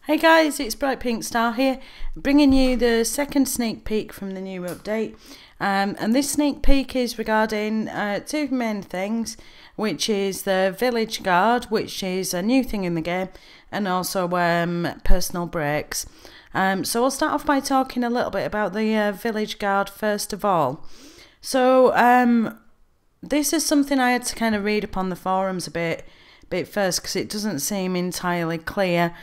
Hey guys, it's Brightpinkstar here, bringing you the second sneak peek from the new update. And this sneak peek is regarding two main things, which is the village guard, which is a new thing in the game, and also personal breaks. So I'll start off by talking a little bit about the village guard first of all. So this is something I had to kind of read up on the forums a bit first, because it doesn't seem entirely clear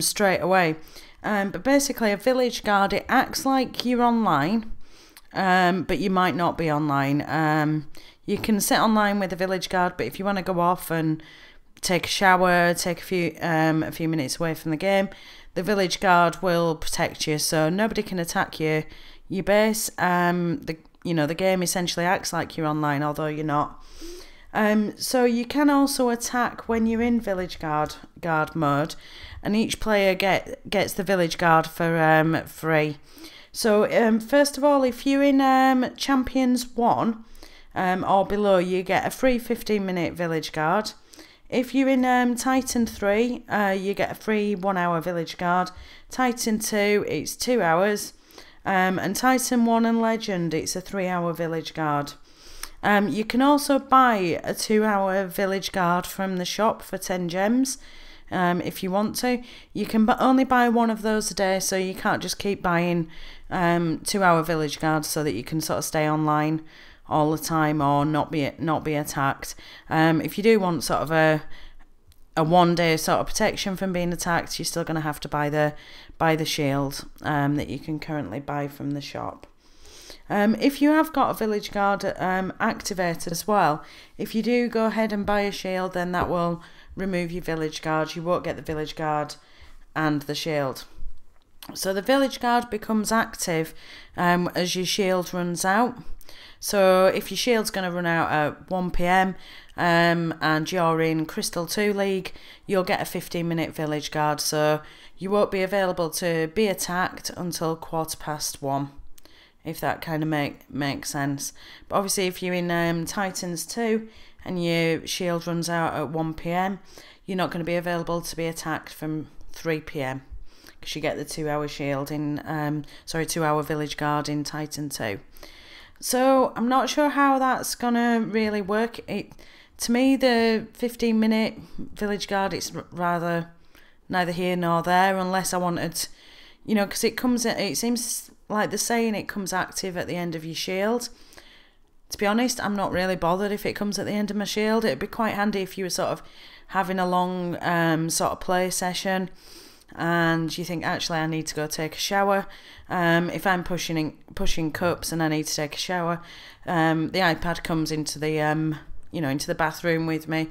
straight away. But basically, a village guard, it acts like you're online, but you might not be online. You can sit online with a village guard, but if you want to go off and take a shower, take a few minutes away from the game, the village guard will protect you, so nobody can attack your base. The game essentially acts like you're online, although you're not. So you can also attack when you're in village guard mode, and each player gets the village guard for free. So first of all, if you're in Champions 1 or below, you get a free 15-minute village guard. If you're in Titan 3, you get a free 1 hour village guard. Titan 2, it's 2 hours. And Titan 1 and Legend, it's a 3 hour village guard. You can also buy a 2 hour village guard from the shop for 10 gems if you want to. You can only buy one of those a day, so you can't just keep buying 2 hour village guards so that you can sort of stay online all the time or not be attacked. If you do want sort of a 1 day sort of protection from being attacked, you're still going to have to buy the shield that you can currently buy from the shop. If you have got a village guard activated as well, if you do go ahead and buy a shield, then that will remove your village guard. You won't get the village guard and the shield. So the village guard becomes active as your shield runs out. So if your shield's going to run out at 1 PM and you're in Crystal 2 League, you'll get a 15-minute village guard. So you won't be available to be attacked until 1:15. If that kind of makes sense. But obviously if you're in Titans 2 and your shield runs out at 1 PM, you're not going to be available to be attacked from 3 PM, because you get the 2 hour shield in 2 hour village guard in Titan 2. So I'm not sure how that's gonna really work. To me, the 15-minute village guard, it's rather neither here nor there, unless I wanted, because it seems like they're saying it comes active at the end of your shield. To be honest, I'm not really bothered if it comes at the end of my shield. It'd be quite handy if you were sort of having a long sort of play session and you think, actually, I need to go take a shower. If I'm pushing cups and I need to take a shower, the iPad comes into the into the bathroom with me,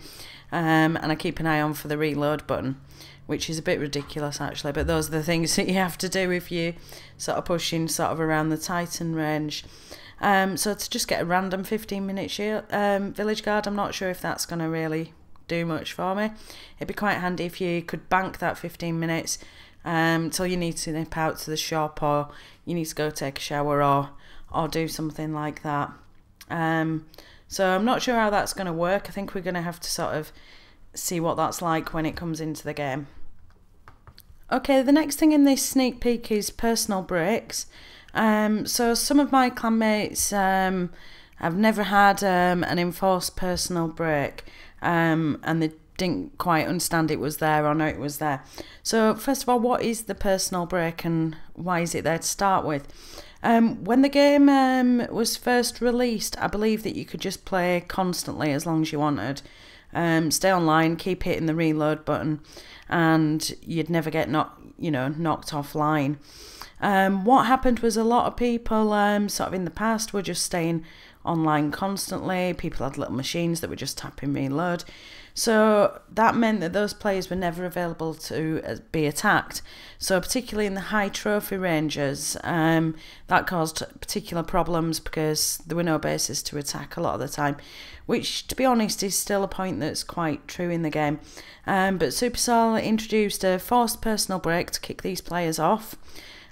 and I keep an eye on for the reload button, which is a bit ridiculous actually, but those are the things that you have to do if you sort of pushing sort of around the Titan range. So to just get a random 15-minute shield village guard, I'm not sure if that's going to really do much for me. It'd be quite handy if you could bank that 15 minutes till you need to nip out to the shop, or you need to go take a shower, or do something like that. So I'm not sure how that's going to work. I think we're going to have to sort of see what that's like when it comes into the game. Okay, the next thing in this sneak peek is personal breaks. So some of my clanmates have never had an enforced personal break, and they didn't quite understand it was there or know it was there. So first of all, what is the personal break and why is it there to start with? When the game was first released, I believe that you could just play constantly as long as you wanted. Stay online, keep hitting the reload button, and you'd never get knocked offline. What happened was a lot of people sort of in the past were just staying online constantly. People had little machines that were just tapping reload. So that meant that those players were never available to be attacked. So particularly in the high trophy ranges, that caused particular problems because there were no bases to attack a lot of the time, which to be honest is still a point that's quite true in the game. But Supercell introduced a forced personal break to kick these players off.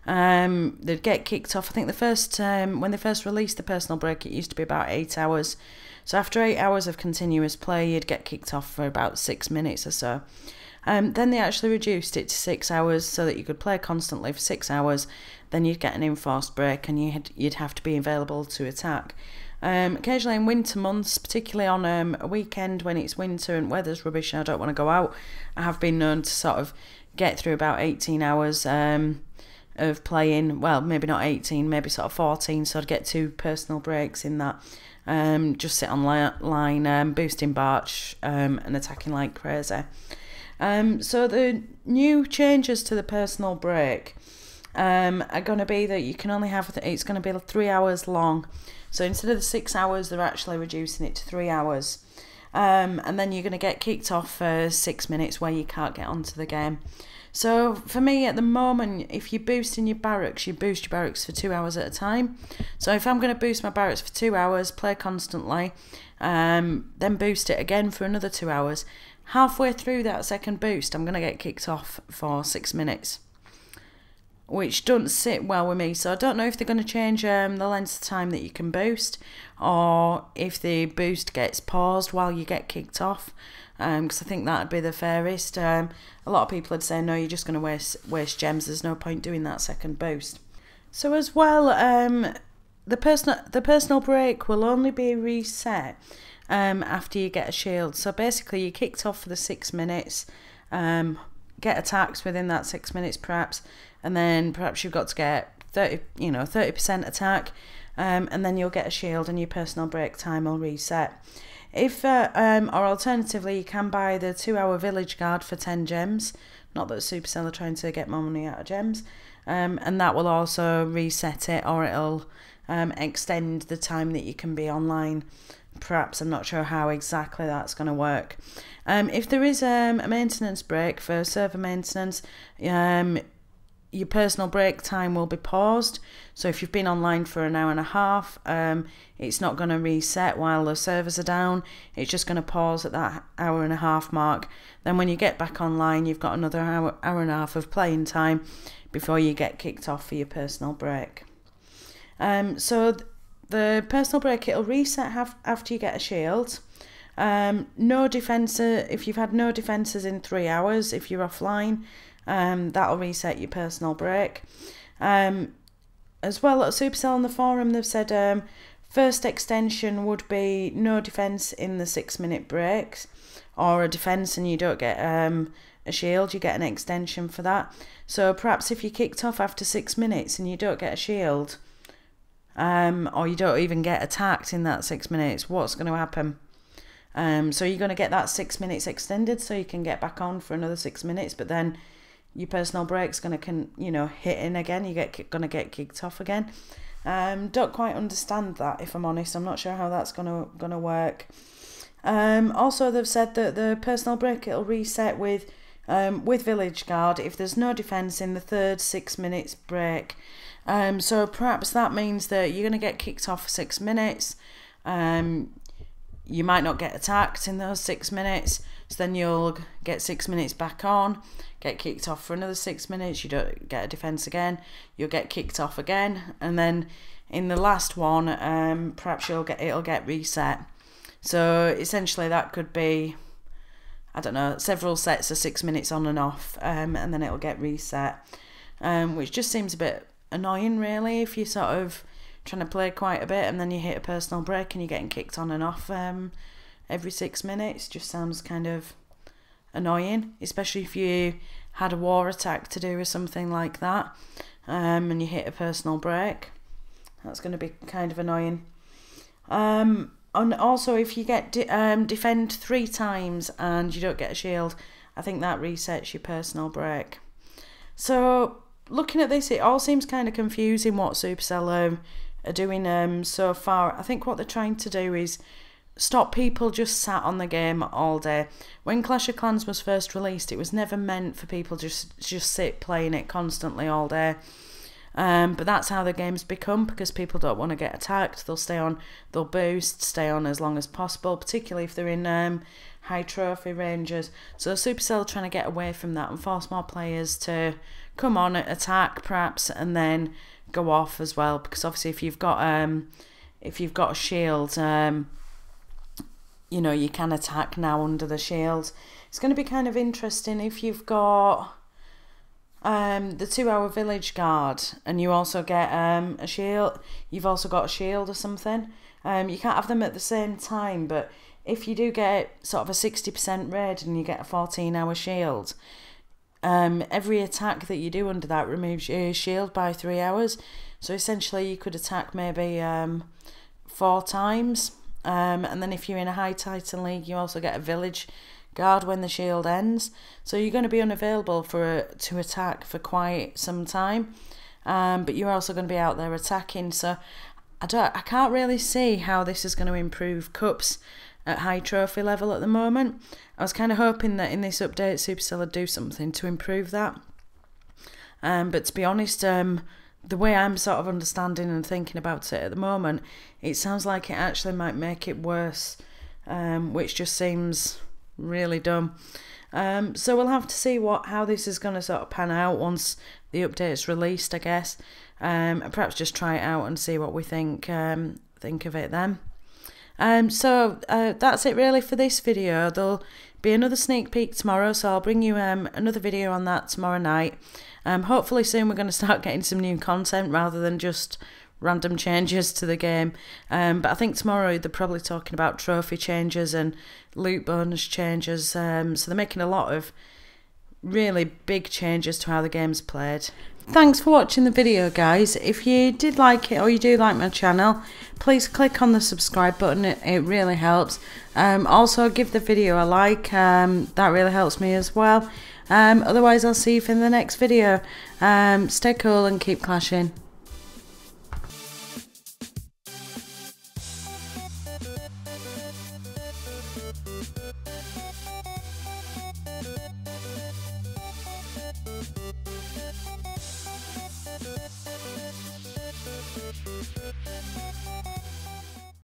they'd get kicked off. I think the first when they first released the personal break, it used to be about 8 hours. So after 8 hours of continuous play, you'd get kicked off for about 6 minutes or so. Then they actually reduced it to 6 hours so that you could play constantly for 6 hours. Then you'd get an enforced break and you'd have to be available to attack. Occasionally in winter months, particularly on a weekend when it's winter and weather's rubbish and I don't want to go out, I have been known to sort of get through about 18 hours of playing. Well, maybe not 18, maybe sort of 14, so I'd get 2 personal breaks in that. Just sit on line, boosting Barch and attacking like crazy. So the new changes to the personal break are going to be that you can only have, it's going to be 3 hours long. So instead of the 6 hours, they're actually reducing it to 3 hours. And then you're going to get kicked off for 6 minutes where you can't get onto the game. So for me at the moment, if you boost in your barracks, you boost your barracks for 2 hours at a time. So if I'm going to boost my barracks for 2 hours, play constantly, then boost it again for another 2 hours, halfway through that second boost, I'm going to get kicked off for 6 minutes, which doesn't sit well with me. So I don't know if they're going to change the length of time that you can boost, or if the boost gets paused while you get kicked off, because I think that would be the fairest. A lot of people would say, no, you're just going to waste gems, there's no point doing that second boost. So as well, the personal break will only be reset after you get a shield. So basically you're kicked off for the 6 minutes, get attacks within that 6 minutes perhaps, and then perhaps you've got to get 30% attack, and then you'll get a shield and your personal break time will reset. If or alternatively, you can buy the 2 hour village guard for 10 gems. Not that Supercell are trying to get more money out of gems, and that will also reset it, or it'll extend the time that you can be online. Perhaps, I'm not sure how exactly that's going to work. If there is a maintenance break for server maintenance, your personal break time will be paused. So if you've been online for an hour and a half, it's not going to reset while the servers are down. It's just going to pause at that hour and a half mark. Then when you get back online, you've got another hour and a half of playing time before you get kicked off for your personal break. So the personal break, it'll reset after you get a shield. No defense, if you've had no defenses in 3 hours, if you're offline, that'll reset your personal break. As well, at Supercell on the forum, they've said first extension would be no defense in the 6 minute breaks, or a defense and you don't get a shield, you get an extension for that. So perhaps if you're kicked off after 6 minutes and you don't get a shield, or you don't even get attacked in that 6 minutes, what's going to happen? So you're going to get that 6 minutes extended so you can get back on for another 6 minutes, but then your personal break's going to hit in again. You're going to get kicked off again. Don't quite understand that, if I'm honest. I'm not sure how that's going to work. Also, they've said that the personal break, it'll reset with Village Guard if there's no defense in the third 6 minutes break. So perhaps that means that you're going to get kicked off for 6 minutes. You might not get attacked in those 6 minutes, so then you'll get 6 minutes back on, get kicked off for another 6 minutes, you don't get a defense again, you'll get kicked off again, and then in the last one, perhaps it'll get reset. So essentially that could be, I don't know, several sets of 6 minutes on and off, and then it'll get reset, which just seems a bit annoying really, if you're sort of trying to play quite a bit and then you hit a personal break and you're getting kicked on and off every 6 minutes. Just sounds kind of annoying, especially if you had a war attack to do or something like that, and you hit a personal break. That's going to be kind of annoying. And also if you get defend 3 times and you don't get a shield, I think that resets your personal break. So looking at this, it all seems kind of confusing what Supercell are doing so far. I think what they're trying to do is stop people just sat on the game all day. When Clash of Clans was first released, it was never meant for people just sit playing it constantly all day. But that's how the game's become, because people don't want to get attacked. They'll stay on, they'll boost, stay on as long as possible, particularly if they're in high trophy ranges. So Supercell are trying to get away from that and force more players to come on, attack perhaps, and then go off as well. Because obviously, if you've got a shield, you know, you can attack now under the shield. It's going to be kind of interesting if you've got the 2-hour village guard and you also get a shield. You've also got a shield or something. You can't have them at the same time, but if you do get sort of a 60% raid and you get a 14-hour shield, every attack that you do under that removes your shield by 3 hours. So essentially you could attack maybe 4 times, and then if you're in a high titan league you also get a village guard when the shield ends. So you're going to be unavailable to attack for quite some time, but you're also going to be out there attacking. So I can't really see how this is going to improve cups at high trophy level at the moment. I was kind of hoping that in this update Supercell would do something to improve that, but to be honest, the way I'm sort of understanding and thinking about it at the moment, it sounds like it actually might make it worse, which just seems really dumb. So we'll have to see how this is going to sort of pan out once the update is released, I guess, and perhaps just try it out and see what we think of it then. So that's it really for this video. There'll be another sneak peek tomorrow, so I'll bring you another video on that tomorrow night. Hopefully soon we're going to start getting some new content rather than just random changes to the game, but I think tomorrow they're probably talking about trophy changes and loot bonus changes, so they're making a lot of really big changes to how the game's played. Thanks for watching the video, guys. If you did like it or you do like my channel, please click on the subscribe button, it really helps. Also give the video a like, that really helps me as well. Otherwise I'll see you in the next video. Stay cool and keep clashing.